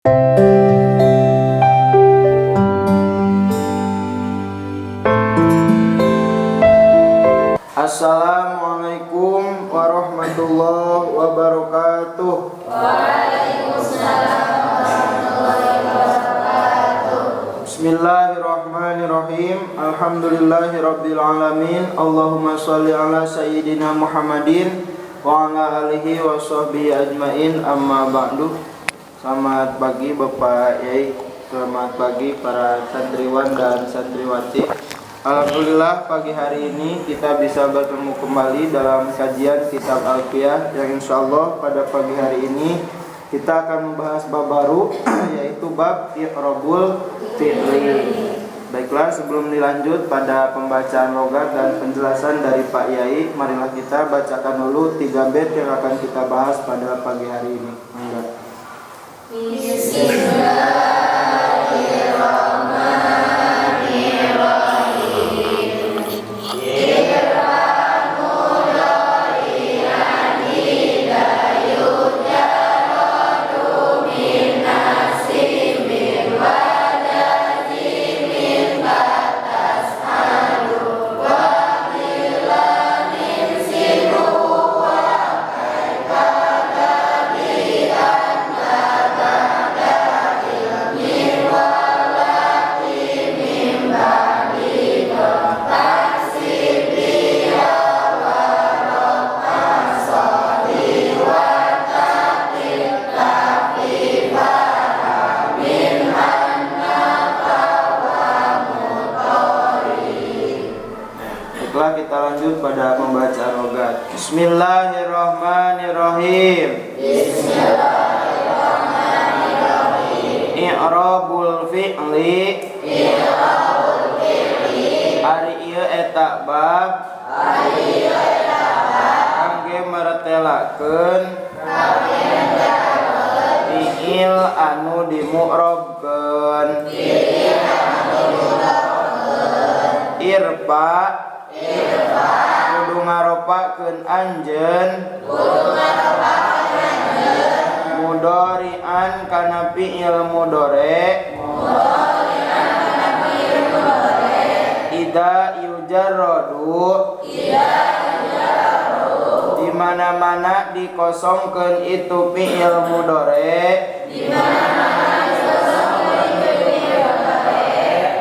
Assalamualaikum warahmatullahi wabarakatuh. Waalaikumsalam warahmatullahi wabarakatuh. Bismillahirrahmanirrahim. Alhamdulillahirabbil alamin. Allahumma shalli ala sayyidina Muhammadin wa ala alihi wa sahbihi ajmain. Amma ba'du. Selamat pagi Bapak Yai, selamat pagi para santriwan dan santriwati. Alhamdulillah pagi hari ini kita bisa bertemu kembali dalam kajian kitab Alfiyah yang insyaallah pada pagi hari ini kita akan membahas bab baru yaitu bab i'rabul fi'li. Baiklah, sebelum dilanjut pada pembacaan logat dan penjelasan dari Pak Yai, marilah kita bacakan dulu 3 bait yang akan kita bahas pada pagi hari ini. Kita lanjut pada pembacaan logat. Bismillahirrahmanirrahim. Bismillahirrahmanirrahim. I'rabul fi'li. Ari ieu eta bab. Kangge maretelakeun fi'il anu dimu'rabkeun. Irfa kudu ngaropakeun anjeun mudhari'an kana fi'il mudhari' idza yujarradu di mana-mana dikosongkeun itu fi'il mudhari'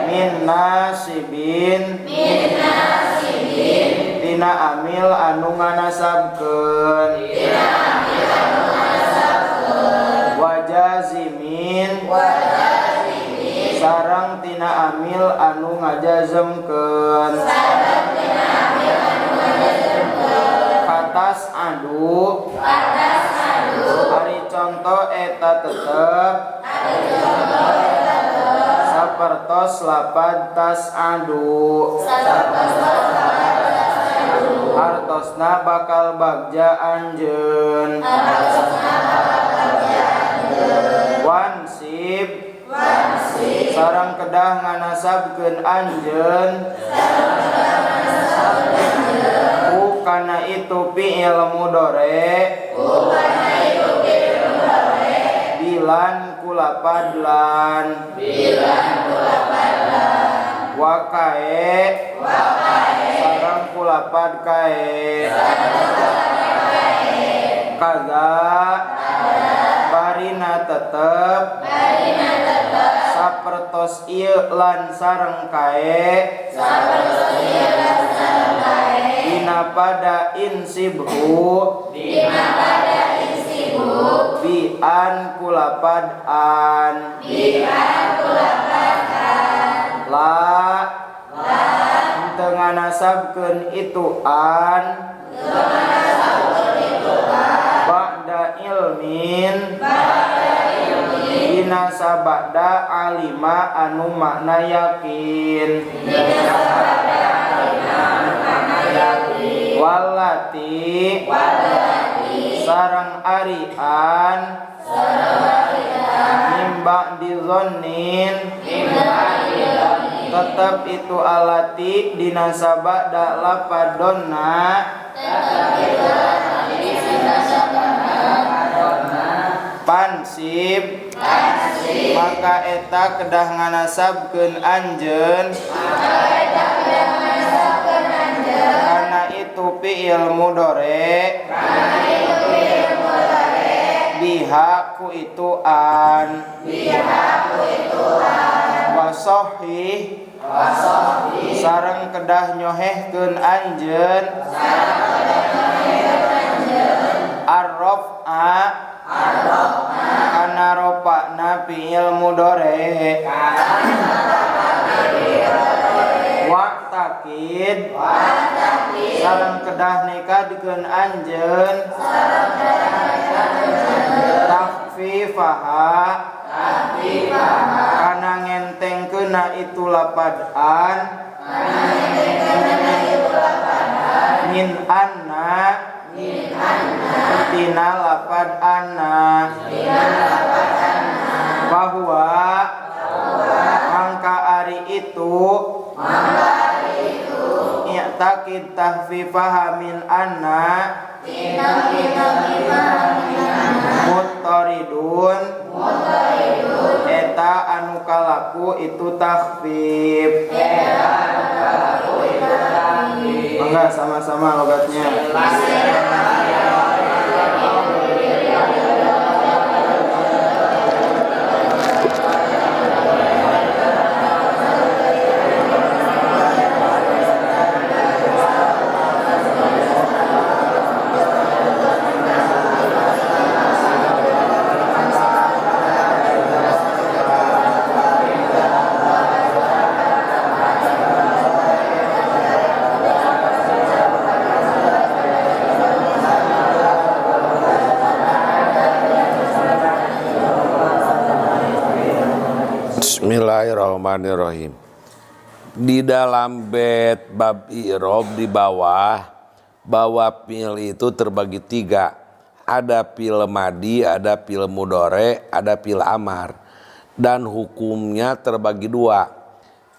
min nasibin tina amil anu nganasabkeun wa jazimin sareng tina amil anu ngajazemkeun katas adu ari contoh eta tetep sapertos lapad tas adu artosna bakal bagja anjeun wansib sareng kedah nganasabkeun anjeun ku kana itu fi'il mudhari' bilan kulapad lan wakae sareng kulapad kae kaza barina tetep sapertos ieu lan sareng kae dina pada insibhu bi'an kulapad an la teu nganasabkeun itu an ba'da ilmin dina sabada alima anu makna yakin walati sareng arian mimba dizonnin tetap itu alati dina sabada lapadonna pansib maka eta kedah nganasabkeun anjeun kana itu fi'il mudhari biha ku itu an wasohih sareng kedah nyohehkeun anjeun arraf'a kana rofa'na fi'il mudhari waqtakid sareng kedah nikadkeun anjeun takfifaha kana ngentengkeunna itu lapad an min anna tina lapad anna bahwa mangka ari itu i'taqid tahfifaha min anna muttaridun eta anu kalaku itu takhfif. Mangga sama-sama logatnya. Bismillahirrahmanirrahim. Di dalam bait bab i'rab di bawah, bahwa fi'il itu terbagi tiga. Ada fi'il madi, ada fi'il mudhari, ada fi'il amar. Dan hukumnya terbagi dua.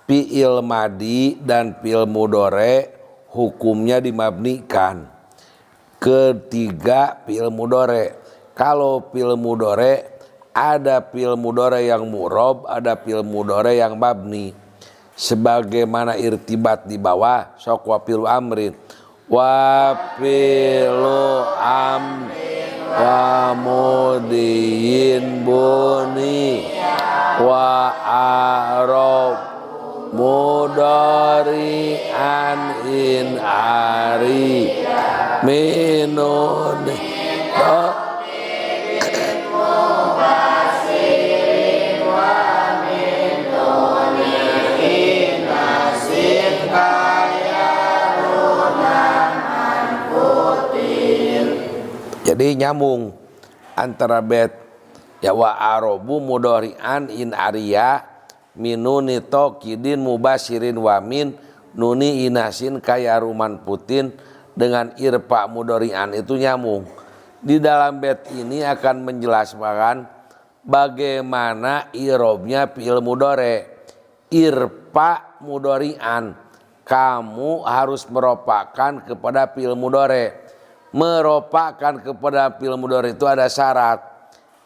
Fi'il madi dan fi'il mudhari hukumnya dimabnikan. Ketiga fi'il mudhari. Kalau fi'il mudhari ada fi'il mudhari yang mu'rab, ada fi'il mudhari yang mabni. Sebagaimana irtibat di bawah, sok wa fi'lu amrin. Wa fi'lu amrin wa mudiyin buni wa arab mudhari an in ari minun Jadi nyambung antara bait ya wa arabu mudhari'an in ariya minuni taqidin mubasyirin wa min nuni inasin kayaruman putin dengan irfa mudhari'an itu nyambung. Di dalam bait ini akan menjelaskan bagaimana i'rabnya fi'il mudhari. Irfa mudhari'an, kamu harus meropakan kepada fi'il mudhari. Meropakan kepada fi'il mudhari itu ada syarat.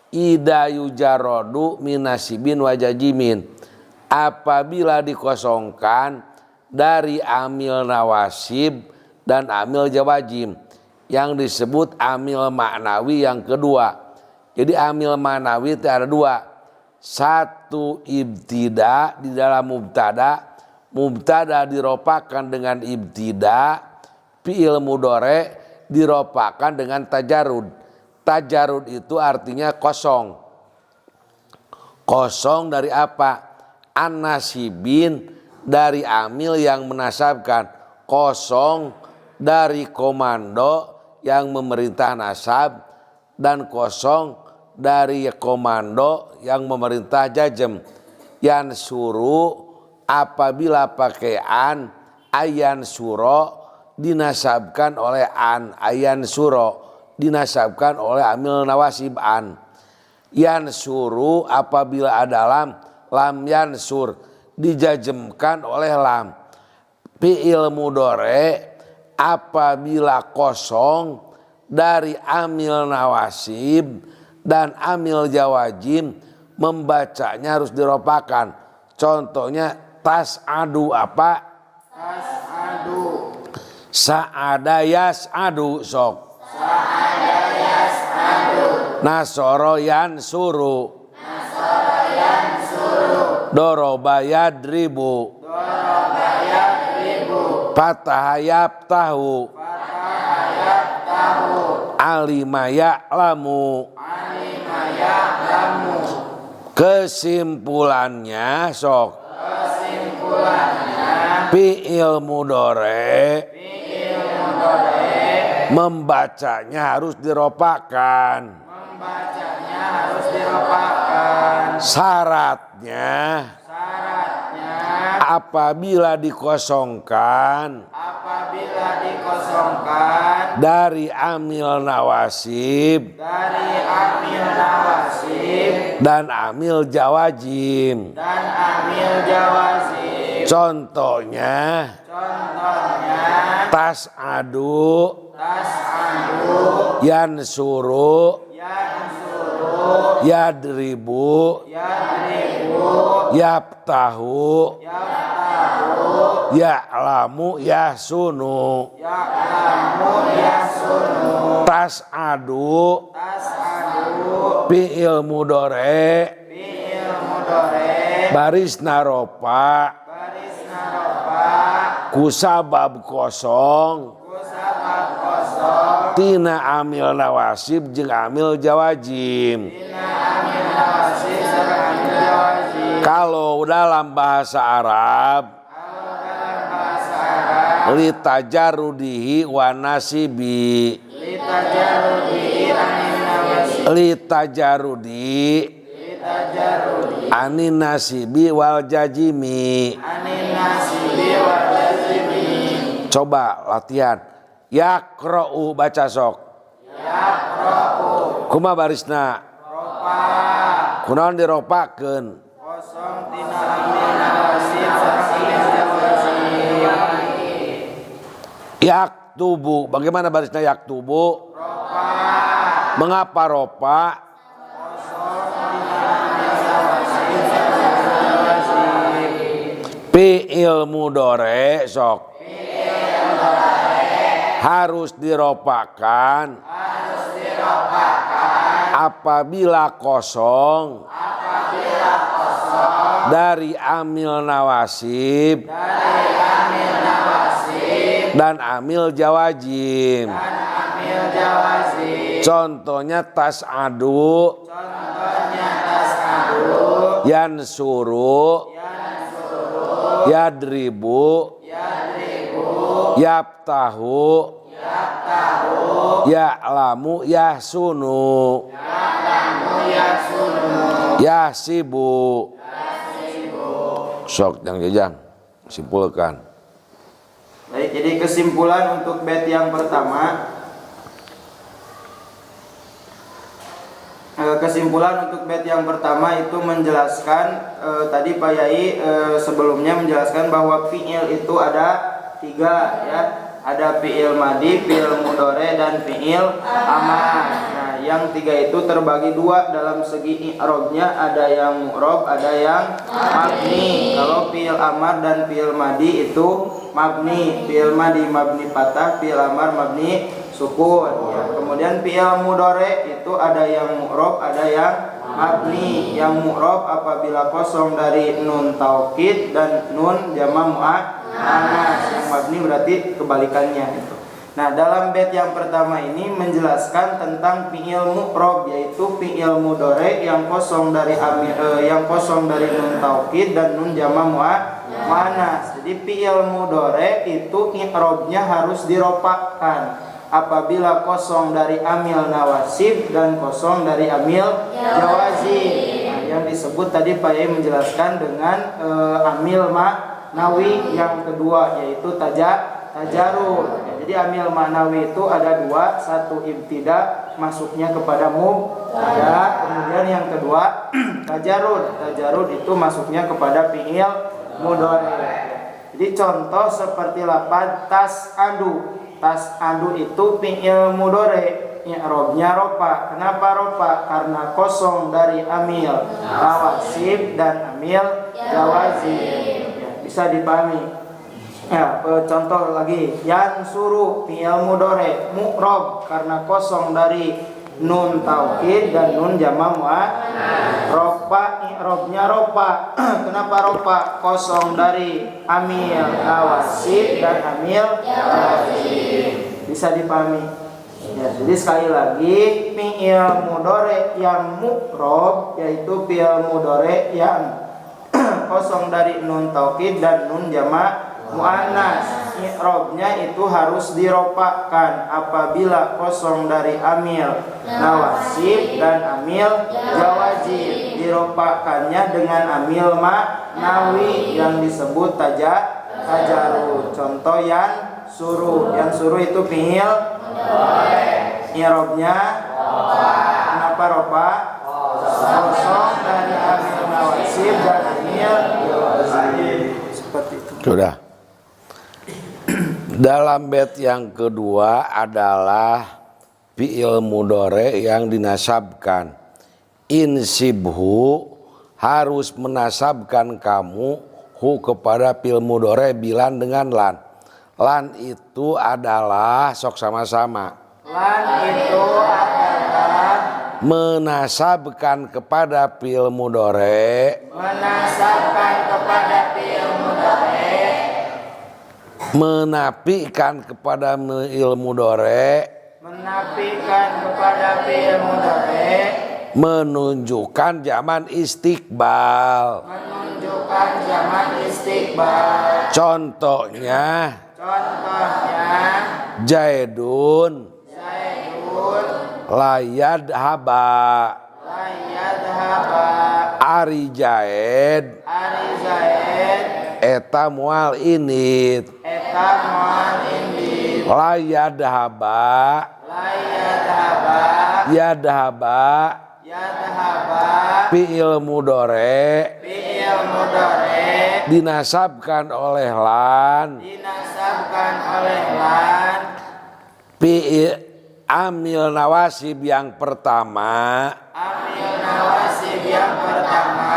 Ida yujarrodu minasibin wajajimin, apabila dikosongkan dari amil nawasib dan amil jawajim, yang disebut amil maknawi yang kedua. Jadi amil maknawi itu ada dua. Satu ibtida di dalam mubtada. Mubtada diropakan dengan ibtida, fi'il mudhari diropakan dengan tajarud. Tajarud itu artinya kosong. Kosong dari apa? An-nasibin, dari amil yang menasabkan. Kosong dari komando yang memerintah nasab. Dan kosong dari komando yang memerintah jazm. Yang suruh apabila pakaian ayan suro dinasabkan oleh an, ayan suro dinasabkan oleh amil nawasib an. Yansuru apabila ada lam yansur dijazmkan oleh lam. Fi'il mudhari apabila kosong dari amil nawasib dan amil jawajim membacanya harus diropakan. Contohnya tas'adu apa? tas'adu, Sa'ada yas'adu sok. sa'ada yas'adu, Nasoro yansuru. nasara yansuru, Doroba yadribu. doroba yadribu, Fataha yaftahu. fataha yaftahu, Alima ya'lamu. alima ya'lamu. Kesimpulannya sok. Kesimpulannya, Fi'il mudhari fi'il mudhari membacanya harus diropakan. membacanya harus diropakan. Syaratnya Syaratnya, apabila dikosongkan apabila dikosongkan dari amil nawasib dari amil nawasib dan amil jawazim. dan amil jawazim. Contohnya Contohnya, tas'adu, tas'adu, yansuru, yansuru, yadribu, yadribu, yaftahu, yaftahu, ya'lamu, yahsunu. ya'lamu, yasunu. Tas'adu Tas'adu, fi'il mudhari fi'il mudhari baris naropa baris naropa kusabab kosong kusabab kosong tina amil nawasib jeung amil jawazim. tina amil nawasib sareng amil jawazim. Kalau dalam bahasa Arab Kalau dalam bahasa Arab, litajarudihi wa nasibi. litajarudi anin nawasib, Litajarudi litajarudi anin nasibi wal jajimi. anin nasibi wal jazimi. Coba latihan. Yaqra'u baca sok. Yaqra'u, Kumaha barisna? ropa, Kunaon diropakeun? kosong tina amil nawasib sareng amil jawazim. Yaktubu. Bagaimana barisnya yaktubu? Ropa, Mengapa ropa? Fi'il mudhari sok. Harus diropakan apabila kosong dari amil nawasib dan amil jawazim. amil jawazim. Contohnya tas'adu, Contohnya tas'adu, yansuru, yadribu, yaftahu, ya'lamu, yahsunu, yahsibu. Sok yang jajang simpulkan. Baik, jadi kesimpulan untuk bait yang pertama. Kesimpulan untuk bait yang pertama itu menjelaskan tadi Pak Yai sebelumnya menjelaskan bahwa fi'il itu ada 3 ya. Ada fi'il madi, fi'il mudhari dan fi'il amar. Nah, yang 3 itu terbagi 2 dalam segi i'rabnya, ada yang mu'rab, ada yang mabni. Kalau fi'il amar dan fi'il madi itu mabni, fi'il madi mabni fathah, fi'il amar mabni sukun ya. Kemudian fi'il mudhari itu ada yang mu'rab, ada yang mabni. Yang mu'rab apabila kosong dari nun taukid dan nun jama' muannas. Yang mabni berarti kebalikannya itu. Nah, dalam bait yang pertama ini menjelaskan tentang fi'il mu'rab, yaitu fi'il mudhari yang kosong dari nun taukid dan nun jama' muannas. Jadi fi'il mudhari itu i'rabnya harus diropakkan apabila kosong dari amil nawasib dan kosong dari amil jawazim. Nah, yang disebut tadi Pak Yai menjelaskan dengan amil ma'nawi yang kedua, yaitu tajarud. Jadi amil ma'nawi itu ada 2, satu ibtida masuknya kepada mubtada, kemudian yang kedua tajarud. Tajarud itu masuknya kepada fi'il mudhari. Jadi contoh seperti lafaz tas'adu. Tas'adu itu fi'il mudhari. i'rabnya rofa. Kenapa rofa? Karena kosong dari amil nawasib dan amil jawazim. Ya, bisa dipahami. Ya, contoh lagi, yansuru fi'il mudhari mu'rab karena kosong dari nun taukid dan nun jama' muannas. Rofa i'rabnya rofa. Kenapa rofa? Kosong dari amil nawasib dan amil jawazim. Bisa dipahami. Ya, jadi sekali lagi fi'il mudhari yang mu'rab yaitu fi'il mudhari yang kosong dari nun taukid dan nun jama' muannas. I'rabnya itu harus diropakan apabila kosong dari amil nawasib dan amil jawazim. Diropakannya dengan amil ma'nawi yang disebut tajarud. Contoh yang suruh. Yang suruh itu fi'il i'rabnya kenapa rofa? Kosong dari amil nawasib dan amil jawazim. Seperti itu. Sudah. Dalam bait yang kedua adalah fi'il mudhari yang dinasabkan. Insibhu, harus menasabkan kamu hu kepada fi'il mudhari bilan dengan lan. Lan itu adalah sok sama-sama. Lan itu adalah menasabkan kepada fi'il mudhari, menasabkan kepada fi'il mudhari, menafikan kepada fi'il mudhari, menafikan kepada fi'il mudhari, menunjukkan zaman istiqbal. menunjukkan zaman istiqbal. Contohnya Jaidun Zaidun layad haba, la yadhaba, Ari Jaid Ari Zaid eta mual init, eta moal indit, layad haba, la yadhaba, yadhaba yadhaba, fi'il mudhari fi'il mudhari dinasabkan oleh lan, dinasabkan oleh lan, fi'il amil nawasib yang pertama amil nawasib yang pertama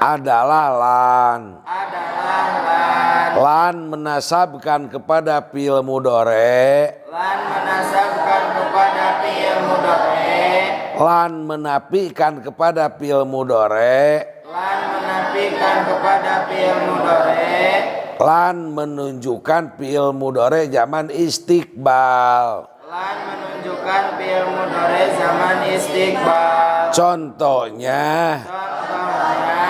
adalah lan. adalah lan. Lan menasabkan kepada fi'il mudhari, Lan menasabkan kepada fi'il mudhari, lan menafikan kepada fi'il mudhari, lan menafikan kepada fi'il mudhari, lan menunjukkan fi'il mudhari zaman istiqbal. lan menunjukkan fi'il mudhari zaman istiqbal. Contohnya Contohnya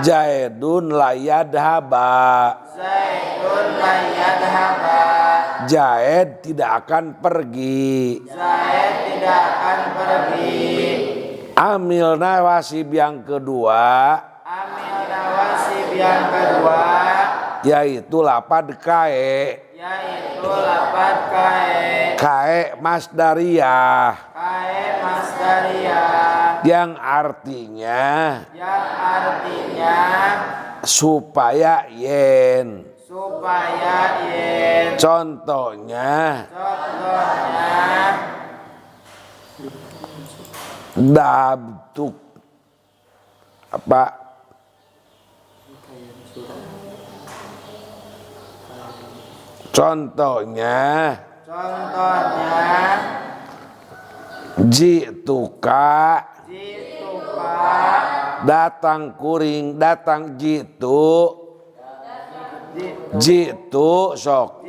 Jaidun layad haba, Zaidun la yadhaba, Jaid tidak akan pergi. Zaid tidak akan pergi. Amil nawasib yang kedua Amil nawasib yang kedua yaitu lapad kae. yaitu lafaz kae, Kae masdariyah kae masdariyah yang artinya yang artinya supaya yen. supaya yen. Contohnya Contohnya dabtuk apa contohnya jituka jituka datang kuring, datang jitu sok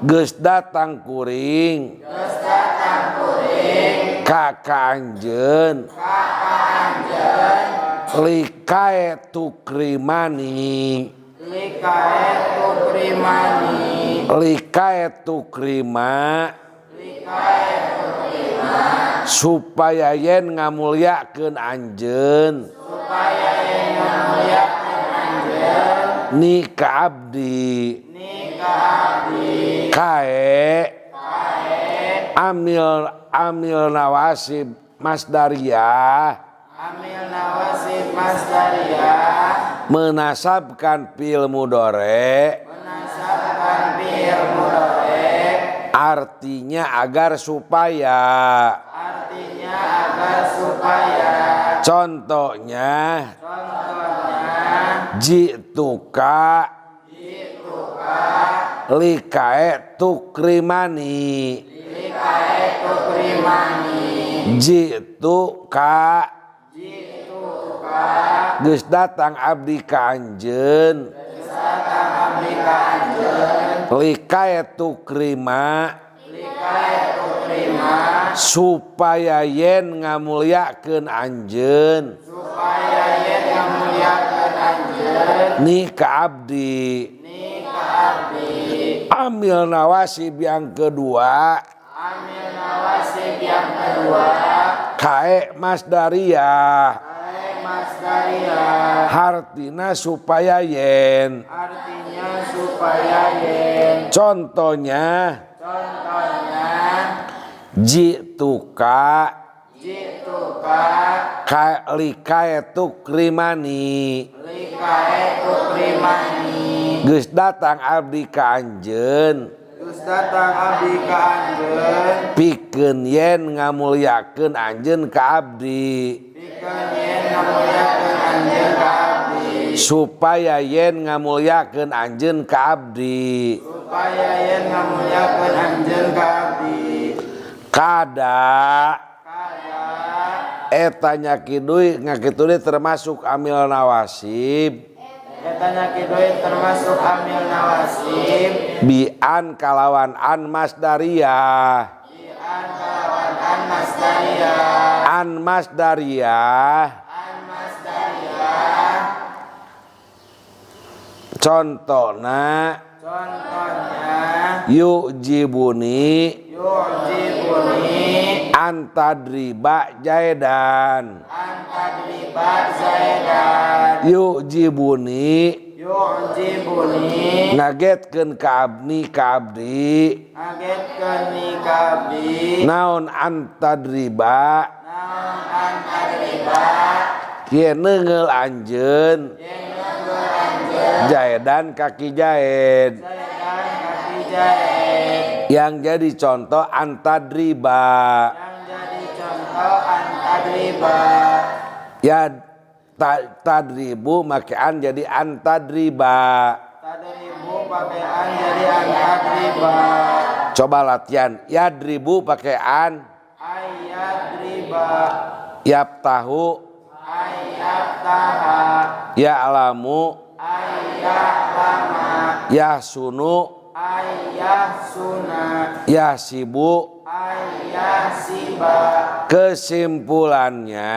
geus datang kuring geus datang kuring ka kanjeun likae tukrimani, likae tukrimani, likae tukrima supaya yen ngamulyakeun anjeun supaya yen ngamuliakeun anjeun ni ka abdi kae amil nawasib masdariyah amil nawasib masdariyah menasabkan fi'il mudhari menasabkan fi'il mudhari Artinya agar supaya. Artinya agar supaya. Contohnya. Contohnya. Jituka. Jituka. Likae tukrimani. Likae tukrimani. Jituka. Jituka. Geus datang abdi ka anjeun. Geus datang abdi ka anjeun. Likae tukrima. Likae tukrima. Supaya yen ngamulyakeun anjeun. Supaya yen ngamulyakeun anjeun. Ni ka abdi. Ni ka abdi. Amil nawasib yang kedua. Amil nawasib yang kedua. Kae masdariyah. Kae masdariyah. Hartina supaya yen. Artinya supaya yen. Contohnya. Contohnya. Jituka. Jituka. Likae tukrimani. Likae tukrimani. Geus datang abdi ka anjeun. Geus datang abdi ka anjeun. Pikeun yen ngamulyakeun anjeun ka abdi. Pikeun yen ngamulyakeun anjeun ka abdi. Supaya yen ngamulyakeun anjeun ka abdi. Supaya yen ngamulyakeun anjeun ka abdi. Kada. Kada. Eta nyakiduy ngakitude termasuk amil nawasib. Eta nyakiduy termasuk amil nawasib. Bi'an kalawan an masdariyah. Bi'an kalawan an masdariyah. An masdariyah. An masdariyah. Contohna. Contohnya. Yujibuni. Yujibuni. Antadriba jaidan. Antadriba zaidan. Yujibuni. Yujibuni. Ngagetkeun ka abdi ka abdi. Ngagetkeun ni ka abdi. Naon antadriba. Naon antadriba. Kieu neungeul anjeun. Yen neungeul anjeun. Jaidan kaki jaid. Zaidan kaki jaid. Yang jadi contoh antadriba. Yang jadi contoh antadriba. Ya tadribu makean jadi antadriba. Tadribu pakaian jadi antadriba. Coba latihan. Yadribu pakean. Ayadriba. Yaftahu. Ayaftaha. Ya'lamu. Ayahlama. Yahsunu. Ayahsuna. Yahsibu. Ayahsiba. Kesimpulannya.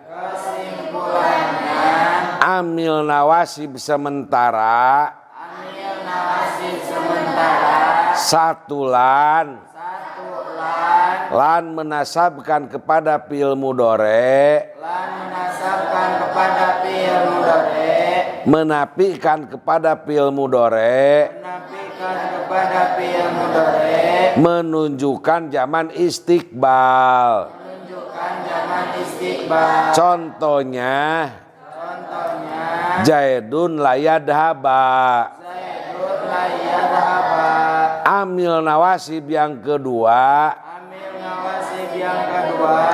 Kesimpulannya. Amil nawasib sementara. Amil nawasib sementara. Satulan. Satulan. Lan menasabkan kepada fi'il mudhari. Lan menasabkan kepada fi'il mudhari. Menafikan kepada fi'il mudhari. Menafikan kepada fi'il mudhari. Menunjukkan zaman istiqbal. Menunjukkan zaman istiqbal. Contohnya. Contohnya. Jaidun layadhaba. Zaidun layadhaba. Amil nawasib yang kedua. Amil nawasib yang kedua.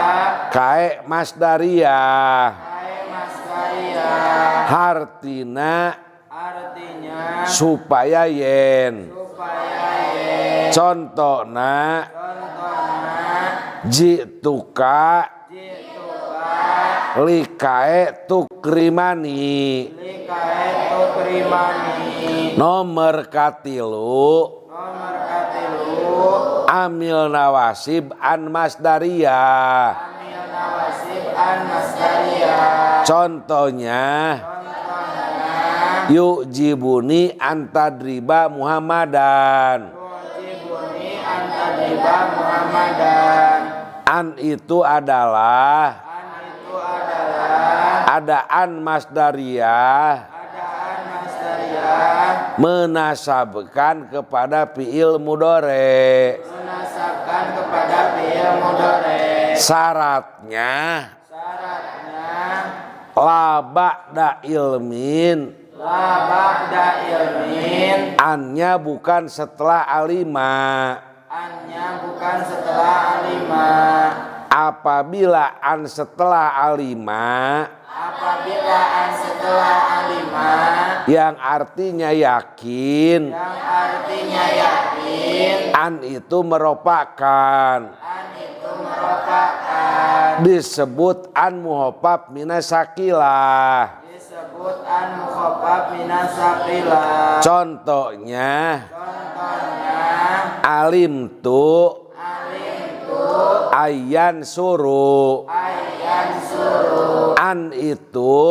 Kae masdariyah. Kae masdariyah. Hartina. Artinya. Supaya yen. Supaya yen. Contohna. Contohnya. Jituka. Jituka. Likae tukrimani. Likae tukrimani. Nomor katilu. Nomor katilu. Amil nawasib an masdariyah. Amil nawasib an masdariyah. Contohnya. Contohnya. Yujibuni antadriba Muhammadan. Yujibuni antadriba Muhammadan. An itu adalah. An itu adalah. Ada an masdariyah. Ada an masdariyah. Menasabkan kepada fi'il mudhari. Menasabkan kepada fi'il mudhari. Syaratnya. Syaratnya. La ba'da ilmin. La ba'da ilmin. Annya bukan setelah alima. Annya bukan setelah alima. Apabila an setelah alima, Apabila an setelah alima, yang artinya yakin, yang artinya yakin, an itu merupakan, an itu merupakan, disebut an muhofaf minasakilah. disebut an mukhafaf minasakilah. Contohnya Contohnya alim tu ayan suruh. ayan suruh. An itu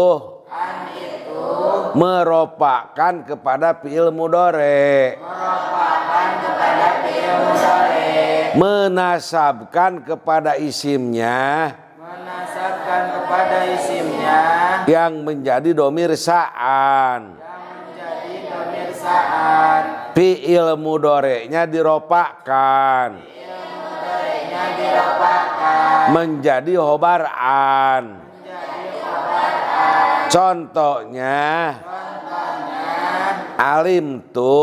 merupakan kepada fi'il mudhari, Merupakan kepada fi'il mudhari, menasabkan kepada isimnya menasabkan kepada isimnya yang menjadi domir sa'an. yang menjadi dhamir sa'an. Fi'il mudhari'nya diropakkan Fi'il mudhari'nya dirapatkan menjadi khobar'an. menjadi khabar'an. Contohnya Contohnya alim tu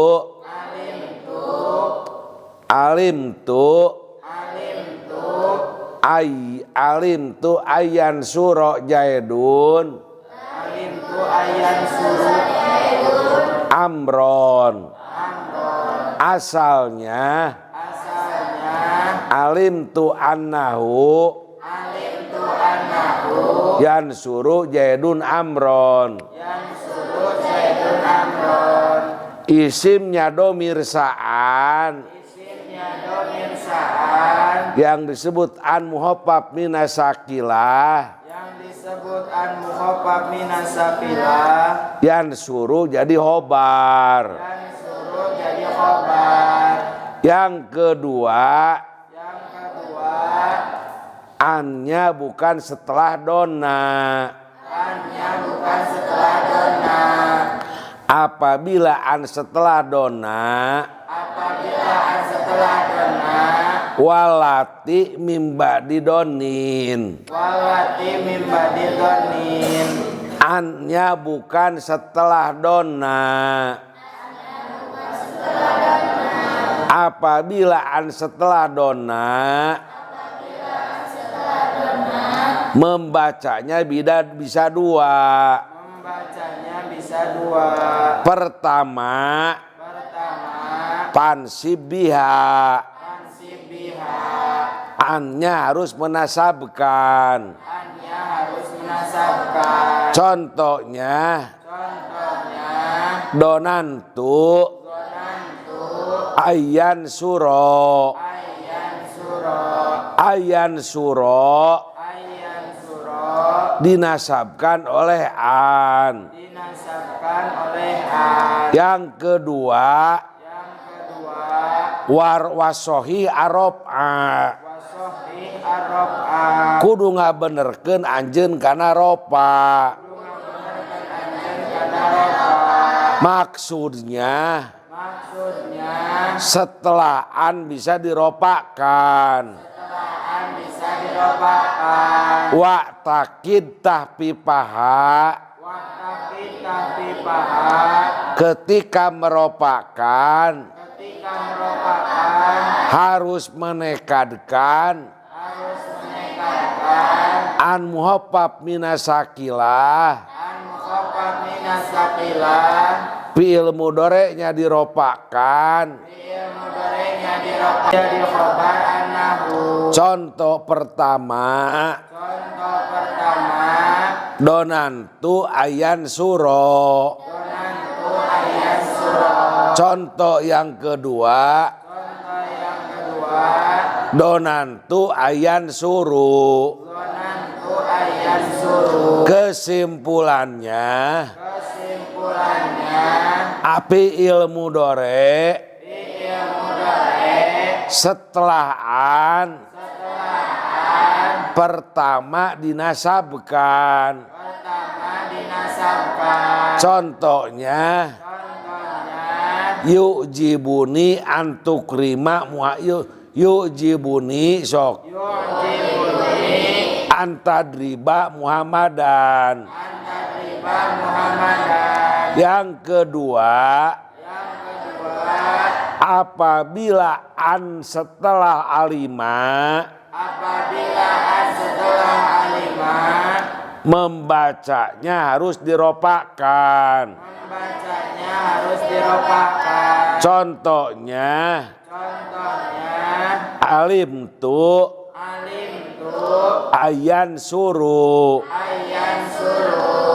alim tu ayan suro jaidun alim tu ayan suruh amron. Asalnya alim tu annahu alim tu annahu yan suruh jaidun amron. yang suruh zaidun amron. Isimnya domir sa'an Isimnya dhamir sa'an yang disebut an muhafaf minasakilah, yang disebut an mukhafaf minasakilah, yang suruh jadi khobar. dan suruh jadi khabar. Yang kedua, Yang kedua, annya bukan setelah dona. annya bukan setelah dona. Apabila an setelah dona, Apabila an setelah dona, walati mimba didonin. walati mim ba'di dhonin. Annya bukan setelah dona. Apabila an setelah dona, membacanya bisa dua. Membacanya bisa dua. Pertama, pansib biha. Pansib biha, Annya harus menasabkan. annya harus menasabkan. Contohnya Contohnya donantu donantu ayan suro. ayan suro. Ayan suro Ayan suro dinasabkan oleh an. dinasabkan oleh an. Yang kedua, Yang kedua, wasohi arob'a. wasohi arrof'a. Kudu ngabenerkeun anjeun kana ropa. Anjen kana rofa. Maksudnya Maksudnya setelah an bisa diropakan. setelah bisa diropakan. Wa takid tahpipaha Waktu tapi pahat ketika meropakan ketika meropakan harus menekadkan harus menekadkan an muhafaf minasakilah. an mukhafaf minasakilah. Fi'il mudhari'nya diropakan. Fi'il mudhari'nya diropakan jadi khabar annahu. Contoh pertama, Contoh pertama, donantu ayan suro. donantu ayan suro. Contoh yang kedua, Contoh yang kedua, donantu ayan suru. donantu ayan suru. Kesimpulannya, Kesimpulannya, api ilmu dore fi'il mudhari' setelah an pertama dinasabkan. pertama dinasabkan. Contohnya Contohnya yujibuni antukrima yujibuni sok yujibuni antadriba Muhammadan. antadriba Muhammadan. Yang kedua Yang kedua, apabila an setelah alima membacanya harus diropakkan. Contohnya alim tu ayan suruh.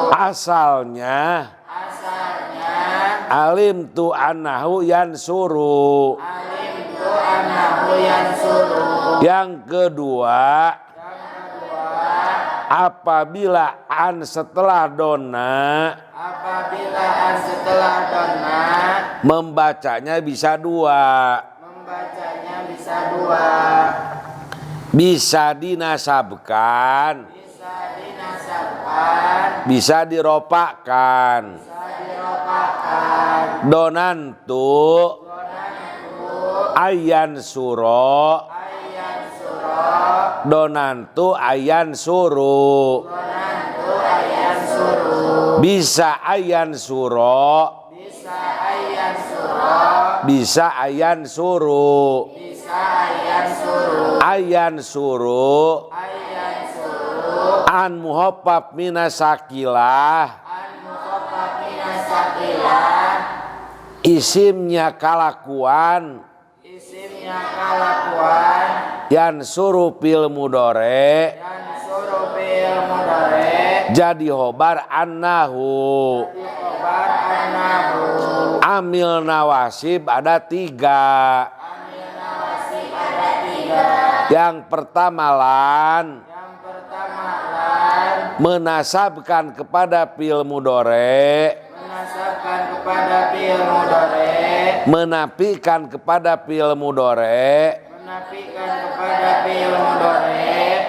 Asalnya alim tu annahu yansuru. Yang kedua, apabila an setelah dona membacanya bisa dua. Bisa dinasabkan, bisa diropakkan. Donantu ayan suro. Donantu ayan suru. Bisa ayan suro. Bisa ayan suru. Ayan suru. An muhoppab minasakilah. Isimnya kalakuan. Yan suruh fil mudore. Jadi hobar annahu. Amil nawasib ada 3. Yang pertama lan menasabkan kepada fil mudore. Menafikan kepada fil mudore.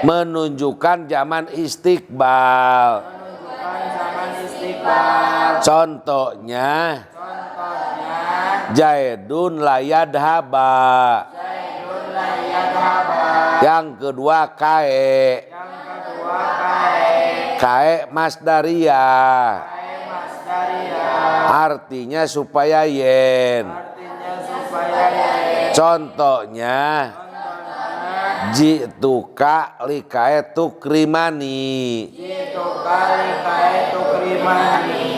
Menunjukkan zaman istiqbal. Contohnya Jaidun layadhaba. Yang kedua kae. Kae masdariyah. Artinya supaya yen. Contohnya jituka likae tukrimani.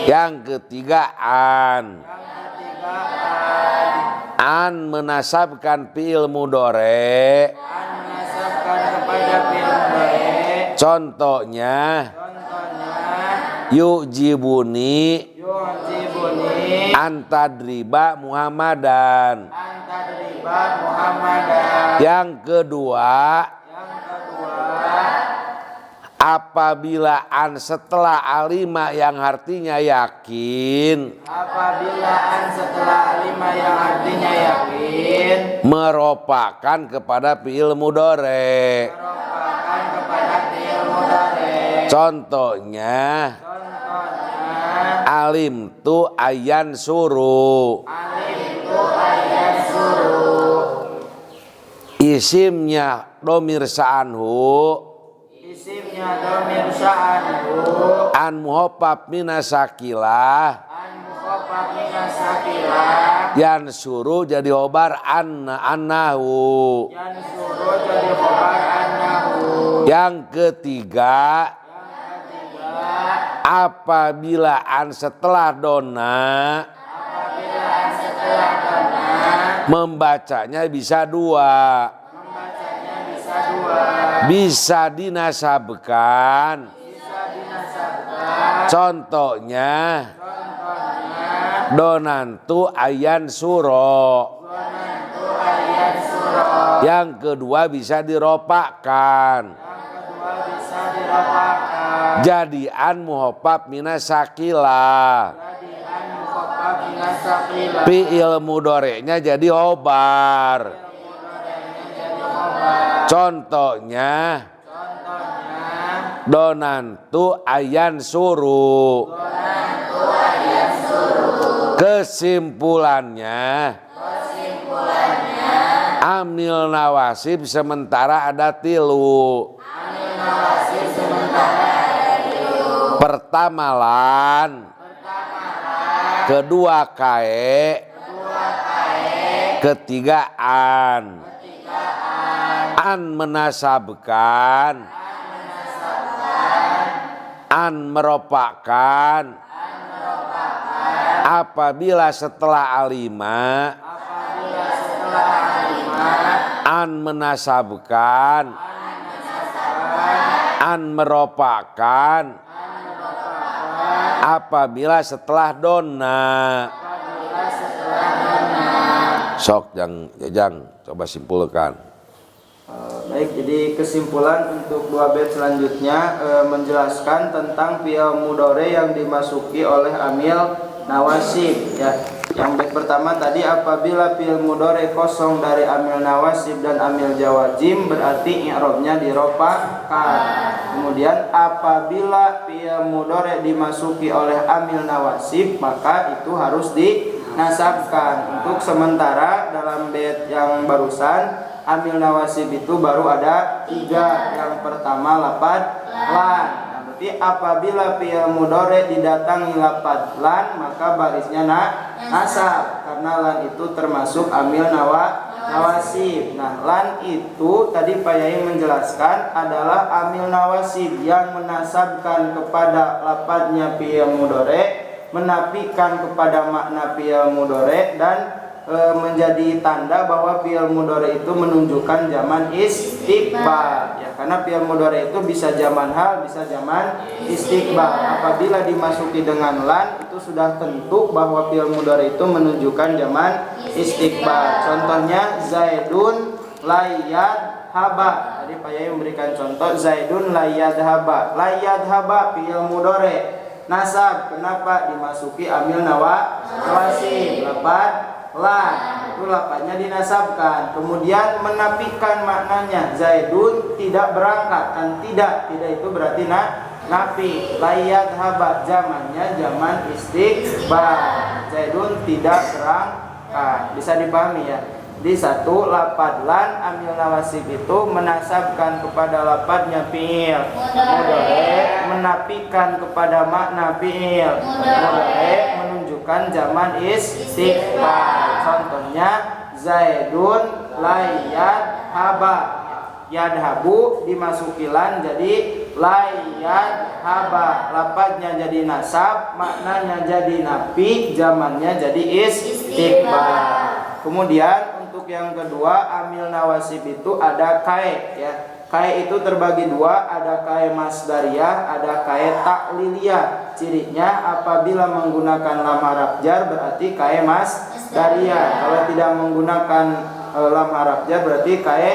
Yang ketiga an. An menasabkan fi'il mudore. Contohnya yujibuni antadriba Muhammadan. Yang kedua apabila an setelah alima yang artinya yakin. Meropakan kepada fi'il mudore. Contohnya alim tu ayan suruh. Isimnya domir sa'anhu. An muhoppab minasakilah. Yan suruh jadi hobar annahu. Yang ketiga apabila an setelah dona membacanya bisa dua. Bisa dinasabkan. Contohnya donantu ayan suro. Yang kedua bisa diropakkan. Jadi an muhoppab minasakilah. Fi'il mudorenya jadi hobar. Contohnya donantu ayan suru. Kesimpulannya amil nawasib sementara ada 3. Pertama lan. Kedua kae. Ketiga an. An menasabkan. An meropakkan. Apabila setelah alima. An menasabkan. An meropakkan. Apabila setelah donna. Sok jang coba simpulkan. Baik, jadi kesimpulan untuk dua bait selanjutnya menjelaskan tentang fi'il mudhari yang dimasuki oleh amil nawasib ya. Yang bait pertama tadi, apabila fi'il mudhari kosong dari amil nawasib dan amil jawazim berarti i'rabnya dirofa'kan. Kemudian apabila fi'il mudhari dimasuki oleh amil nawasib maka itu harus dinasabkan. Untuk sementara dalam bait yang barusan amil nawasib itu baru ada 3. Yang pertama lapad lan. Nah, berarti apabila fi'il mudhari didatangi lapad lan maka barisnya nasab karena lan itu termasuk amil nawasib. Nah, lan itu tadi Pak Yai menjelaskan adalah amil nawasib yang menasabkan kepada lapadnya fi'il mudhari, menafikan kepada makna fi'il mudhari dan menjadi tanda bahwa fi'il mudhari itu menunjukkan zaman istiqbal ya, karena fi'il mudhari itu bisa zaman hal, bisa zaman istiqbal. Apabila dimasuki dengan lan itu sudah tentu bahwa fi'il mudhari itu menunjukkan zaman istiqbal. Contohnya Zaidun layad haba. Tadi Pak Yai memberikan contoh Zaidun layad haba. Layad haba fi'il mudhari nasab, kenapa? Dimasuki amil nawasib lapad lan, itu lapatnya dinasabkan. Kemudian menafikan maknanya, Zaidun tidak berangkat, kan tidak itu berarti nafi. Layat haba zamannya zaman istiqbal, Zaidun tidak berangkat. Bisa dipahami ya. Di satu lapad lan amil nawasib itu menasabkan kepada lapadnya fi'il mudhari, menafikan kepada makna fi'il mudhari, menunjukkan zaman istiqbal. Contohnya Zaidun layad haba, yadhabu dimasuki lan jadi layad haba, lapadnya jadi nasab, maknanya jadi nafi, zamannya jadi istiqbal. Kemudian untuk yang kedua amil nawasib itu ada kae ya. Kae itu terbagi 2, ada kae masdariyah, ada kae takliliyah. Cirinya apabila menggunakan lam haraf jar berarti kae masdariyah. Kalau tidak menggunakan lam haraf jar berarti kae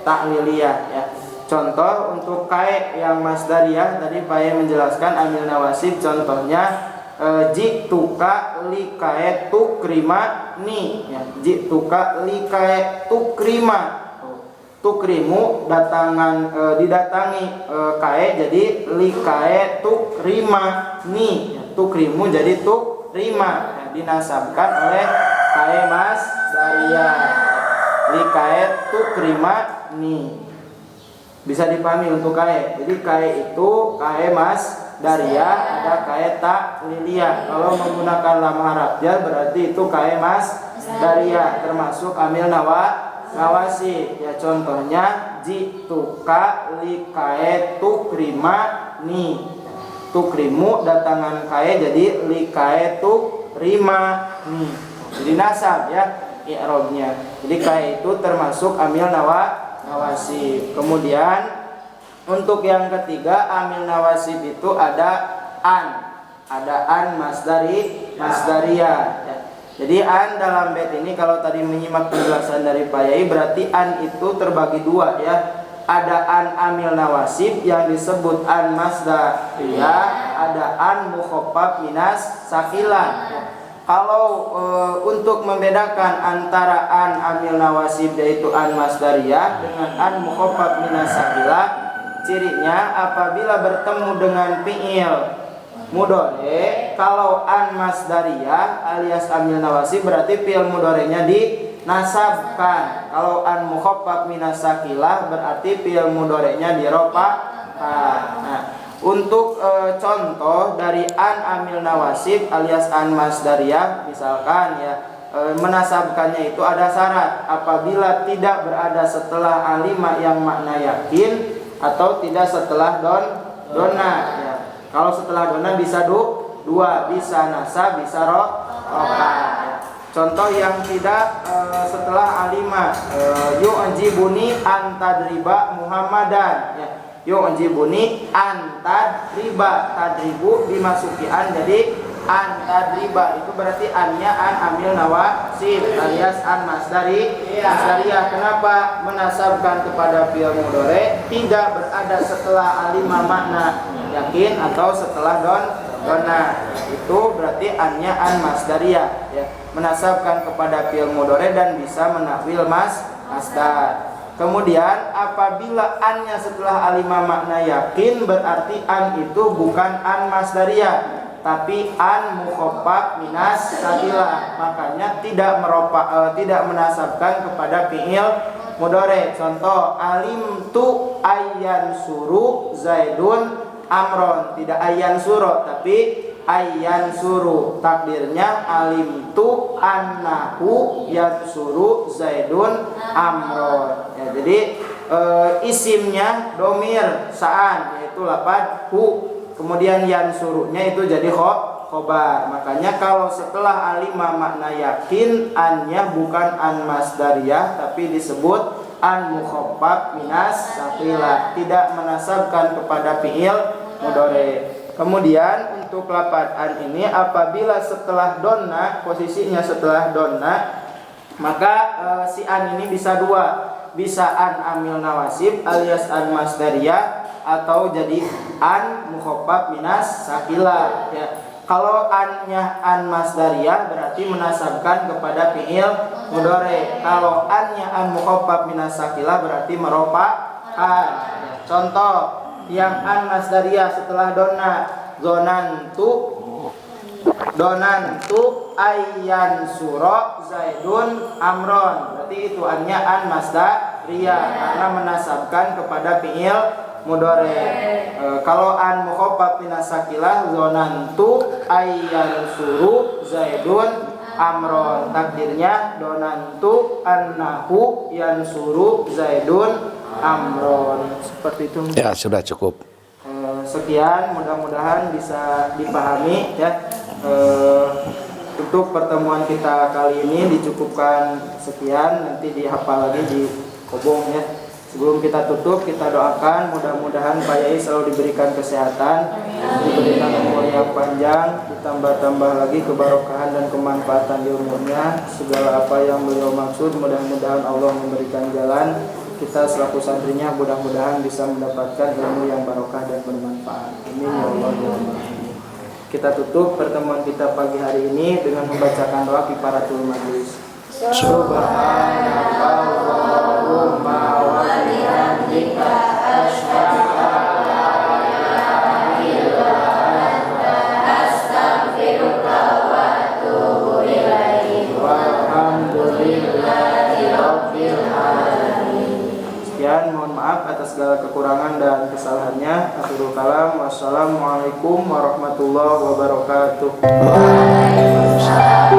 takliliyah ya. Contoh untuk kae yang masdariyah tadi Pak Yai menjelaskan amil nawasib, contohnya jituka likae tukrima ni ya. Jituka likae tukrima, tukrimu datangan didatangi kae jadi likae tukrima ni ya. Tukrimu jadi tukrima ya. Dinasabkan oleh kae masdariyah likae tukrima ni. Bisa dipahami untuk kae. Jadi kae itu kae masdariyah, ada kae takliliyah. Kalau menggunakan lam haraf jar berarti itu kae masdariyah, termasuk amil nawasib. Ya contohnya jituka likae tukrima ni. Tukrimu datangan kae jadi likae tukrima ni. Jadi nasab ya i'rabnya. Jadi kae itu termasuk amil nawasib. Kemudian untuk yang ketiga amil nawasib itu ada an masdariyah ya. Jadi an dalam bait ini kalau tadi menyimak penjelasan dari Pak Yai berarti an itu terbagi 2 ya. Ada an amil nawasib yang disebut an masdariyah, ada an mukhaffaf minas sakilan ya. Kalau untuk membedakan antara an amil nawasib yaitu an masdariyah dengan an mukhaffaf minas sakilah, cirinya apabila bertemu dengan fi'il mudhari, kalau an masdariyah alias amil nawasib berarti fi'il mudhari'nya dinasabkan. Kalau an mukhaffaf minas sakilah berarti fi'il mudhari'nya dirofa'kan. Nah, untuk contoh dari an amil nawasib alias an masdariyah misalkan ya, menasabkannya itu ada syarat apabila tidak berada setelah alima yang makna yakin atau tidak setelah dona ya. Kalau setelah dona bisa dua, bisa nasab, bisa rofa ya. Contoh yang tidak setelah alima, yu'jibuni antadriba Muhammadan ya. Yu'jibuni antadriba, tadribu dimasuki an jadi antadriba, itu berarti annya an amil nawasib alias an masdariyah. Kenapa menasabkan kepada fi'il mudhari tidak berada setelah alima makna yakin atau setelah dona, itu berarti annya an masdariyah ya. Menasabkan kepada fi'il mudhari dan bisa menakwil masdar. Kemudian apabila annya setelah alima makna yakin berarti an itu bukan an masdariyah tapi an mukhaffaf minas sakilah, makanya tidak menasabkan kepada fi'il mudhari. Contoh alim tu ayyan suru zaidun amron, tidak ayyan suru tapi ayyan suru, takdirnya alim tu annahu yansuru zaidun amron ya. Jadi isimnya domir sa'an yaitu lafaz hu, kemudian yansurunya itu jadi khobar. Makanya kalau setelah alima makna yakin annya bukan an masdariyah tapi disebut an mukhaffaf minas saqilah, tidak menasabkan kepada fi'il mudhari. Kemudian untuk lafaz an ini apabila setelah donna, posisinya setelah donna, maka si an ini bisa dua, bisa an amil nawasib alias an masdariyah atau jadi an mukhaffaf minas sakilah ya. Kalau annya an masdariyah berarti menasabkan kepada fi'il mudhari. Kalau annya an mukhaffaf minas sakilah berarti merofa'kan. Contoh yang an masdariyah setelah donna, donantu ayyan suro zaidun amron, berarti itu annya an masdariyah karena menasabkan kepada fi'il mudhari. Kalau an mukhaffaf minas sakilah donantu ayyan suru zaidun amron, takdirnya donantu annahu yansuru zaidun amron. Seperti itu ya, sudah cukup. Sekian, mudah-mudahan bisa dipahami ya. Untuk pertemuan kita kali ini dicukupkan sekian, nanti dihafal lagi di kobong ya. Sebelum kita tutup, kita doakan mudah-mudahan Pak Yai selalu diberikan kesehatan, diberikan umur yang panjang, ditambah-tambah lagi kebarokahan dan kemanfaatan ilmunya. Segala apa yang beliau maksud mudah-mudahan Allah memberikan jalan. Kita selaku santrinya mudah-mudahan bisa mendapatkan ilmu yang barokah dan bermanfaat. Amin ya Allah ya Rabbal. Kita tutup pertemuan kita pagi hari ini dengan membacakan doa kifaratul majlis. Subhanakallahumma wa bihamdika asyhadu an la ilaha illa anta astaghfiruka wa atubu ilaik. Walhamdulillahi rabbil alamin. Sekian, mohon maaf atas segala kekurangan dan kesalahannya. Akhirul kalam, wassalamualaikum warahmatullahi wabarakatuh. Waalaikumsalam.